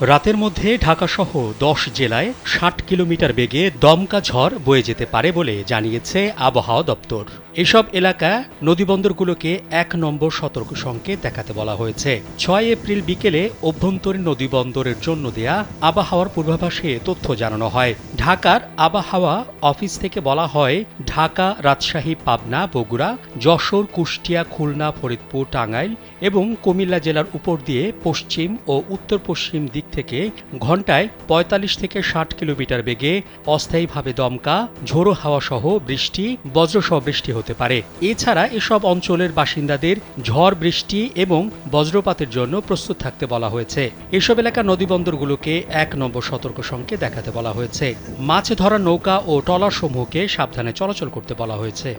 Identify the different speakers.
Speaker 1: রাতের মধ্যে ঢাকাসহ ১০ জেলায় ৬০ কিলোমিটার বেগে দমকা ঝড় বয়ে যেতে পারে বলে জানিয়েছে আবহাওয়া দপ্তর। এসব এলাকা নদীবন্দরগুলোকে ১ নম্বর সতর্ক সংকেত দেখাতে বলা হয়েছে। ৬ এপ্রিল বিকেলে অভ্যন্তরীণ নদীবন্দরের জন্য দেয়া আবহাওয়ার পূর্বাভাসে তথ্য জানানো হয়। ঢাকার আবহাওয়া অফিস থেকে বলা হয়, ঢাকা, রাজশাহী, পাবনা, বগুড়া, যশোর, কুষ্টিয়া, খুলনা, ফরিদপুর, টাঙ্গাইল এবং কুমিল্লা জেলার উপর দিয়ে পশ্চিম ও উত্তর পশ্চিম দিক থেকে ঘণ্টায় ৪৫ থেকে ৬০ কিলোমিটার বেগে অস্থায়ীভাবে দমকা, ঝোড়ো হাওয়া সহ বৃষ্টি, বজ্রসহ বৃষ্টি হতে পারে। এছাড়া এসব অঞ্চলের বাসিন্দাদের ঝড় বৃষ্টি এবং বজ্রপাতের জন্য প্রস্তুত থাকতে বলা হয়েছে। এসব এলাকার নদীবন্দরগুলোকে ১ নম্বর সতর্ক সংকেত দেখাতে বলা হয়েছে। মাছ ধরার নৌকা ও ট্রলার সমূহকে সাবধানে চলাচল করতে বলা হয়েছে।